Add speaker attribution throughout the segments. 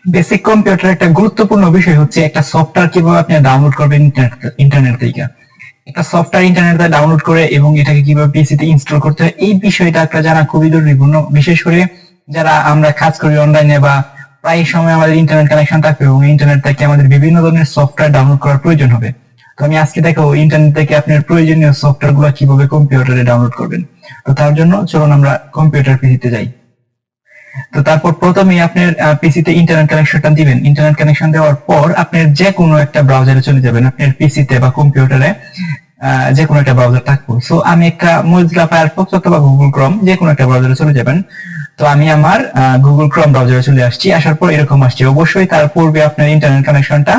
Speaker 1: Basic computer একটা গুরুত্বপূর্ণ বিষয় হচ্ছে একটা সফটওয়্যার কিভাবে আপনি ডাউনলোড করবেন ইন্টারনেট থেকে। একটা সফটওয়্যার ইন্টারনেট থেকে ডাউনলোড করে এবং এটাকে কিভাবে পিসিতে ইনস্টল করতে হয় এই বিষয়টা একটা জানা খুবই জরুরিপূর্ণ, বিশেষ করে যারা আমরা কাজ করি অনলাইনে বা প্রায় সময় আমাদের ইন্টারনেট কানেকশন থাকবে এবং ইন্টারনেট থেকে আমাদের বিভিন্ন ধরনের সফটওয়্যার ডাউনলোড করার প্রয়োজন হবে। তো আমি আজকে দেখাবো ইন্টারনেট থেকে আপনার প্রয়োজনীয় সফটওয়্যার গুলো কিভাবে কম্পিউটারে ডাউনলোড করবেন। তো তার জন্য চলুন আমরা কম্পিউটার পিসিতে যাই। তো তারপর প্রথমে আপনার পিসিতে ইন্টারনেট কানেকশনটা দিবেন। ইন্টারনেট কানেকশন দেওয়ার পর আপনার যে কোনো একটা ব্রাউজারে চলে যাবেন, আপনার পিসিতে বা কম্পিউটারে যে কোনো একটা ব্রাউজার থাকবো। সো আমি একটা মোজিলা ফায়ারফক্স অথবা গুগল ক্রোম যে কোনো একটা ব্রাউজারে চলে যাবেন। তো আমি আমার গুগল ক্রোম ব্রাউজারে চলে আসছি। আসার পর এরকম আসছে, অবশ্যই তার পূর্বে আপনার ইন্টারনেট কানেকশনটা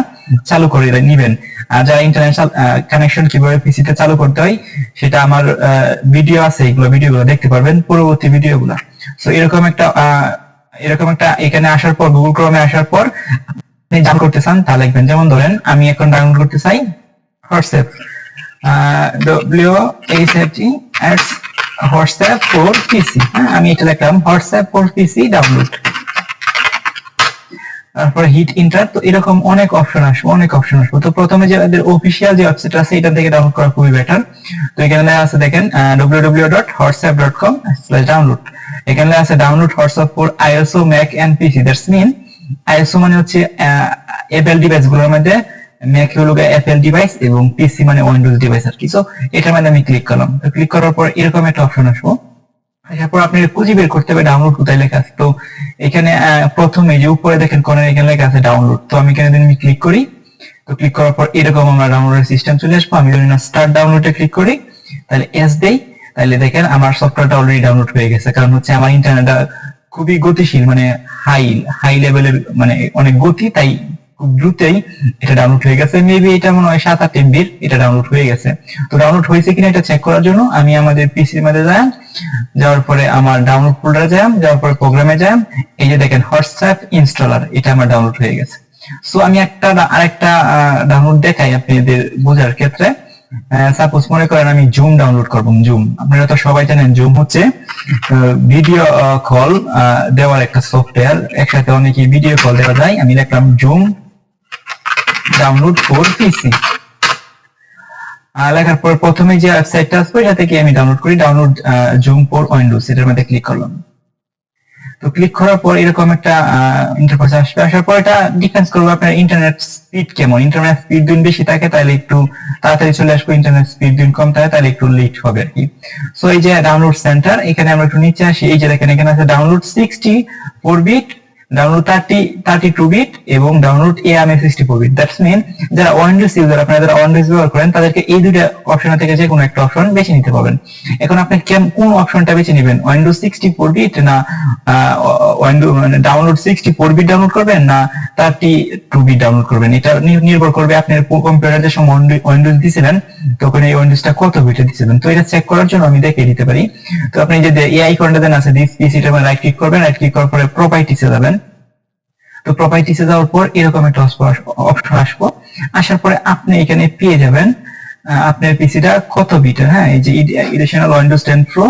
Speaker 1: চালু করে নিবেন। আর যারা ইন্টারনেট কানেকশন কিভাবে পিসিতে চালু করতে হয় সেটা আমার ভিডিও আছে, এগুলো ভিডিওগুলো দেখতে পারবেন পরবর্তী ভিডিওগুলো। সো এরকম একটা এখানে আসার পর গুগল ক্রোমে আসার পর আপনি ডাউনলোড করতে চান তা লিখবেন। যেমন ধরেন আমি এখন ডাউনলোড করতে চাই হোয়াটসঅ্যাপ, WHAT হোয়াটসঅ্যাপ ফর পিসি। আমি এটা লিখলাম হোয়াটসঅ্যাপ ফর পিসি ডাউনলোড, তারপরে হিট ইন্টার। তো এরকম অনেক অপশন আসবে। তো প্রথমে যে আমাদের অফিসিয়াল যে ওয়েবসাইট আছে এটা থেকে ডাউনলোড করা খুবই বেটার। তো এখানে আছে দেখেন www.whatsapp.com/download। এখানে আছে download WhatsApp for ISO Mac and PC. That's mean ISO মানে হচ্ছে অ্যাপল ডিভাইস গুলোর মধ্যে, ম্যাক হলো অ্যাপল ডিভাইস এবং পিসি মানে উইন্ডোজ ডিভাইস আর কি। সো এটার মধ্যে আমি ক্লিক করলাম। তো ক্লিক করার পর এরকম একটা অপশন আসবো। এরপর আপনি খুঁজে বের করতে হবে ডাউনলোড কোথায় লেখা আছে। তো এখানে প্রথমে যে উপরে দেখেন কোণে এখানে লেখা আছে ডাউনলোড। তো আমি এখানে আমি ক্লিক করি। তো ক্লিক করার পর এরকম আমরা ডাউনলোডের সিস্টেম চলে আসবো। আমি যদি না স্টার্ট ডাউনলোডে ক্লিক করি, তাহলে এস দেই, তাহলে দেখেন আমার সফটওয়্যারটা অলরেডি ডাউনলোড হয়ে গেছে। কারণ হচ্ছে আমার ইন্টারনেটটা খুবই গতিশীল, মানে হাই লেভেলের, মানে অনেক গতি, তাই খুব দ্রুতই এটা ডাউনলোড হয়ে গেছে। মেবি এটা মনে হয় 7-8 MB এটা ডাউনলোড হয়ে গেছে। তো ডাউনলোড হয়েছে কিনা এটা চেক করার জন্য আমি আমাদের পিসির মধ্যে যাওয়ার পরে আমার ডাউনলোড ফোল্ডারে যাওয়ার পরে প্রোগ্রামে এই যে দেখেন হোয়াটসঅ্যাপ ইনস্টলার, এটা আমার ডাউনলোড হয়ে গেছে। সো আমি আরেকটা ডাউনলোড দেখাই আপনাদের বোঝার ক্ষেত্রে। সাপোজ মনে করেন আমি জুম ডাউনলোড করব। জুম আপনারা তো সবাই জানেন, জুম হচ্ছে ভিডিও কল দেওয়ার একটা সফটওয়্যার। একসাথে অনেকেই ভিডিও কল দেওয়া যায়। আমি লিখলাম জুম ডাউনলোড ফর পিসি। লেখার পর প্রথমে যে ওয়েবসাইটটা আসবে এটা থেকে আমি ডাউনলোড করি, ডাউনলোড জুম ফর উইন্ডোজ, এটার মধ্যে ক্লিক করলাম। তো ক্লিক করার পর এরকম একটা ইন্টারফেস আসবে। আসার পর এটা ডিফারেন্স করবে আপনার ইন্টারনেট স্পিড কেমন। ইন্টারনেট স্পিড দিন বেশি থাকে তাহলে একটু তাড়াতাড়ি চলে আসবে, ইন্টারনেট স্পিড দিন কম থাকে তাহলে একটু লেট হবে আর কি। সো এই যে ডাউনলোড সেন্টার, এখানে আমরা একটু নিচে আসি। এই যে দেখেন এখানে আছে ডাউনলোড 64 বিট, ডাউনলোড 32 বিট এবং download ARM 64 bit. That's mean যারা উইন্ডোজ ইউজার, আপনারা যারা উইন্ডোজ ব্যবহার করেন তাদেরকে এই দুটো অপশন থেকে যে কোনো একটা অপশন বেছে নিতে পারবেন। এখন আপনি কোন অপশনটা বেছে নেবেন, উইন্ডোজ 64 বিট না উইন্ডোজ মানে ডাউনলোড 64 বিট ডাউনলোড করবেন না 32 বিট ডাউনলোড করবেন। এটা নির্ভর করবে আপনার কম্পিউটারে যে সময় উইন্ডোজ দিয়েছিলেন তখন এই উইন্ডোজটা কত বিটে দিয়েছিলেন। তো এটা চেক করার জন্য আমি দেখিয়ে দিতে পারি। তো আপনি যে এই আইকনটা দেন আছে দিস পিসিটা মানে রাইট ক্লিক করবেন, রাইট ক্লিক করার পরে প্রপার্টিসে যাবেন। তো প্রপার্টিসে যাওয়ার পর এরকম একটা অপশন আসবো। আসার পরে আপনি এখানে পেয়ে যাবেন আপনার পিসিটা কত বিটের। হ্যাঁ, এই যে এডিশনাল উইন্ডোজ 10 প্রো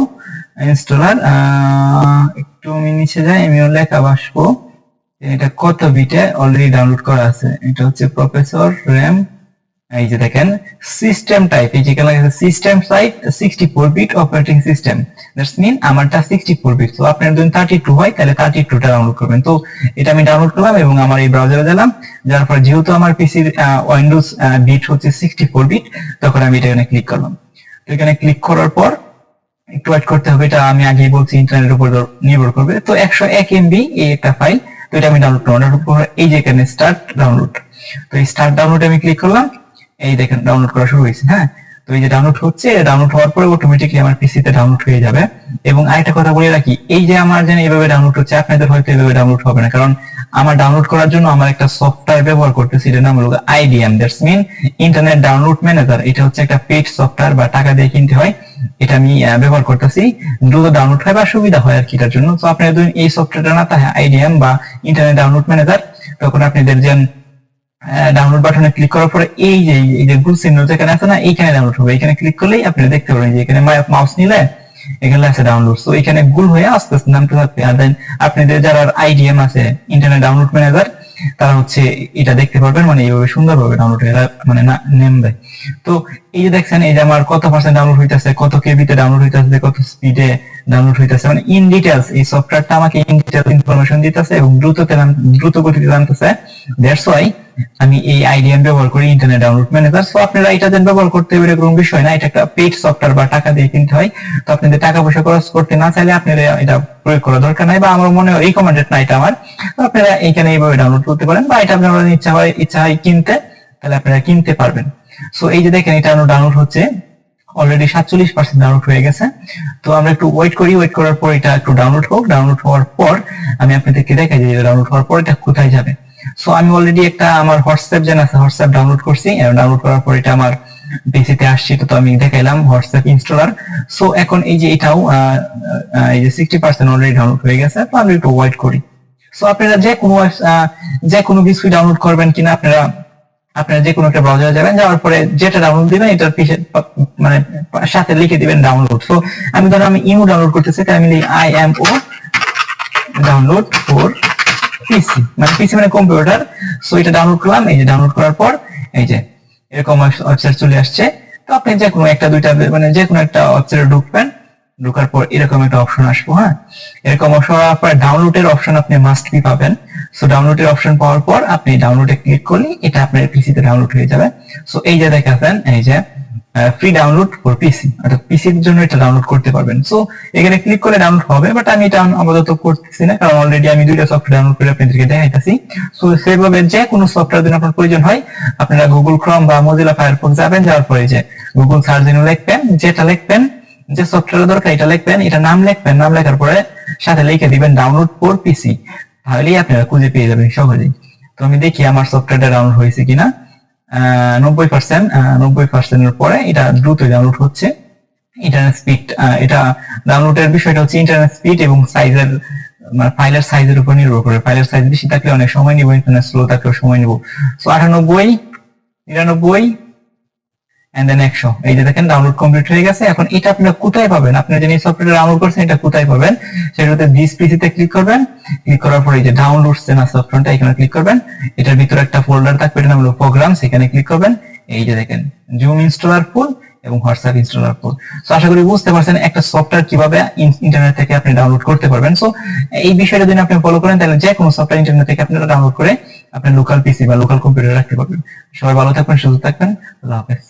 Speaker 1: ইনস্টলার, একটু আমি নিচে যাই, আমি লেখা আসবো এটা কত বিটে অলরেডি ডাউনলোড করা আছে। এটা হচ্ছে প্রসেসর, র‍্যাম, এই যে দেখেন সিস্টেম টাইপ, এই যে এখানে লেখা system type 64 bit operating system. That's mean আমারটা 64 বিট। তো আপনার যদি 32 হয় তাহলে 32টা ডাউনলোড করবেন। তো এটা আমি ডাউনলোড করলাম এবং আমার এই ব্রাউজারে দিলাম। যার পর যেহেতু আমার পিসির উইন্ডোজ বিট হচ্ছে 64 বিট, তখন আমি এটা এখানে ক্লিক করলাম। তো এখানে ক্লিক করার পর একটু ওয়েট করতে হবে, এটা আমি আগেই বলছি ইন্টারনেটের উপর নির্ভর করবে। তো 101 MB এই একটা ফাইল, তো এটা আমি ডাউনলোড করলাম। এই যে এখানে স্টার্ট ডাউনলোড, তো এই স্টার্ট ডাউনলোডে আমি ক্লিক করলাম। এই দেখেন ডাউনলোড করা শুরু হয়েছে। হ্যাঁ, তো এই যে ডাউনলোড হচ্ছে, ডাউনলোড হওয়ার পরে অটোমেটিকলি আমার পিসিতে ডাউনলোড হয়ে যাবে। এবং আরেকটা কথা বলে রাখি, এই যে আমার যেন এভাবে ডাউনলোড হচ্ছে, আপনাদের হয়তো এভাবে ডাউনলোড হবে না, কারণ আমার ডাউনলোড করার জন্য আমার একটা সফটওয়্যার ব্যবহার করতেছি, এটার নাম হলো IDM। That's mean internet download manager. এটা হচ্ছে একটা পেইড সফটওয়্যার বা টাকা দিয়ে কিনতে হয়। এটা আমি ব্যবহার করতেছি, দ্রুত ডাউনলোড হয় বা সুবিধা হয় আর কি এটার জন্য। তো আপনার যদি এই সফটওয়্যারটা না থাকে IDM বা ইন্টারনেট ডাউনলোড ম্যানেজার, তখন আপনাদের যে ডাউনলোড বাটনে ক্লিক করার পরে এই যে গুল চিহ্ন যেখানে আছে না, এইখানে ডাউনলোড হবে। এখানে ক্লিক করলেই আপনি দেখতে পাবেন যে এখানে মাউস নিলে এখানে আছে ডাউনলোড। তো এখানে গুল হয়ে আস্তে আস্তে নামতে থাকবে। আর দেন আপনাদের যারা IDM আছে, ইন্টারনেট ডাউনলোড ম্যানেজার, তারা হচ্ছে এটা দেখতে পারবেন, মানে এইভাবে সুন্দরভাবে ডাউনলোড হয়ে মানে নেমবে। তো এই যে দেখছেন, এই যে আমার কত পার্সেন্ট ডাউনলোড হইতেছে, কত কেবিতে ডাউনলোড হইতেছে, কত স্পিডে ডাউনলোড হইতেছে, মানে ইন ডিটেলস এই সফটওয়্যারটা আমাকে ইন ডিটেলস ইনফরমেশন দিতেছে এবং দ্রুত গতিতে জানতেছে। দ্যাটস ওয়াই আমি এই আইডিএম ব্যবহার করি, ইন্টারনেট ডাউনলোড ম্যানেজার। সো আপনারা এটা যেন ব্যবহার করতে হবে এরকম বিষয় না, এটা একটা পেইড সফটওয়্যার বা টাকা দিয়ে কিনতে হয়। তো আপনাদের টাকা পয়সা খরচ করতে না চাইলে আপনারা এটা প্রয়োগ করা দরকার নাই, বা আমার মনে হয় রিকমেন্ডেড না এটা আমার। তো আপনারা এখানে এইভাবে ডাউনলোড করতে পারেন, বা এটা আপনারা ইচ্ছা হয় কিনতে, তাহলে আপনারা কিনতে পারবেন। সো এই যে দেখেন, এটা ডাউনলোড হচ্ছে, অলরেডি 47% ডাউনলোড হয়ে গেছে। তো আমরা একটু ওয়েট করি, ওয়েট করার পর এটা একটু ডাউনলোড হোক। ডাউনলোড হওয়ার পর আমি আপনাদেরকে দেখাই যে ডাউনলোড হওয়ার পর এটা কোথায় যাবে। সো আমি অলরেডি একটা আমার হোয়াটসঅ্যাপ যেন আছে, হোয়াটসঅ্যাপ ডাউনলোড করছি। ডাউনলোড করার পর এটা আমার পিসিতে আসছে, এটা তো আমি দেখাইলাম হোয়াটসঅ্যাপ ইনস্টলার। সো এখন এই যে এটাও এই যে 60% অলরেডি ডাউনলোড হয়ে গেছে। তো আমি একটু ওয়েট করি। সো আপনারা যে কোনো কিছু ডাউনলোড করবেন কিনা, আপনারা যে কোনো একটা ব্রাউজারে যাবেন, যাওয়ার পরে যেটা ডাউনলোড দিবেন এটার পিছে মানে সাথে লিখে দিবেন ডাউনলোড। সো আমি ধরো আমি ইমো ডাউনলোড করতেছি, তাই আমি লিখি IMO ডাউনলোড ফর পিসি, মানে পিসি মানে কম্পিউটার। সো এটা ডাউনলোড করলাম। এই যে ডাউনলোড করার পর এই যে এরকম ওয়েবসাইট চলে আসছে। তো আপনি যে কোনো একটা দুইটা মানে যে কোনো একটা ওয়েবসাইটে ঢুকবেন, ঢোকার পর এরকম একটা অপশন আসবো। হ্যাঁ, এরকম অপশন হওয়ার পর ডাউনলোডের অপশন আপনি মাস্ট বি পাবেন। সো ডাউনলোডের অপশন পাওয়ার পর আপনি ডাউনলোডে ক্লিক করলে এটা আপনার পিসিতে ডাউনলোড হয়ে যাবে। সো এই যে দেখাচ্ছেন, এই যে ফ্রি ডাউনলোড ফর পিসি, অর্থাৎ পিসির জন্য এটা ডাউনলোড করতে পারবেন। সো এখানে ক্লিক করে ডাউনলোড হবে, বাট আমি এটা আপাতত করতেছি না, কারণ অলরেডি আমি দুইটা সফটওয়্যার ডাউনলোড করে আপনাদেরকে দেখাইতেছি। সো সেভাবে যে কোনো সফটওয়্যার যদি আপনার প্রয়োজন হয়, আপনারা গুগল ক্রোম বা মজিলা ফায়ারফক্স যাবেন, যাওয়ার পরে যে গুগল সার্চ ইঞ্জিনে লিখবেন, যেটা লিখবেন, যে সফটওয়্যার দরকার এটা লিখবেন, এটা নাম লিখবেন, নাম লেখার পরে সাথে লিখে দিবেন ডাউনলোড ফর পিসি, তাহলেই আপনারা খুঁজে পেয়ে যাবেন সহজেই। তো আমি দেখি আমার সফটওয়্যারটা ডাউনলোড হয়েছে কিনা। 90% এর পরে এটা দ্রুত ডাউনলোড হচ্ছে। ইন্টারনেট স্পিড, এটা ডাউনলোডের বিষয়টা হচ্ছে ইন্টারনেট স্পিড এবং সাইজের, মানে ফাইলের সাইজের উপর নির্ভর করে। ফাইলের সাইজ বেশি থাকলে অনেক সময় নিব, ইন্টারনেট স্লো থাকলেও সময় নিব। So 98, 99 and then 100। এই যে দেখেন ডাউনলোড কমপ্লিট হয়ে গেছে। এখন এটা আপনারা কোথায় পাবেন, আপনারা যে সফটওয়্যার ডাউনলোড করছেন এটা কোথায় পাবেন, সেটাতে দিস পিসিতে ক্লিক করবেন। ক্লিক করার পর এই যে ডাউনলোডস না সফটওয়্যারটা, এখানে ক্লিক করবেন। এটার ভিতরে একটা ফোল্ডার থাকবে, এটার নাম হলো প্রোগ্রাম, সেখানে ক্লিক করবেন। এই যে দেখেন জুম ইনস্টলার ফুল এবং হোয়াটসঅ্যাপ ইনস্টলার ফুল। সো আশা করি বুঝতে পারছেন একটা সফটওয়্যার কিভাবে ইন্টারনেট থেকে আপনি ডাউনলোড করতে পারবেন। সো এই বিষয়টা যদি আপনি ফলো করেন, তাহলে যে কোনো সফটওয়্যার ইন্টারনেট থেকে আপনারা ডাউনলোড করে আপনার লোকাল পিসি বা লোকাল কম্পিউটারে রাখতে পারবেন। সবাই ভালো থাকবেন, সুস্থ থাকবেন, আল্লাহ হাফেজ।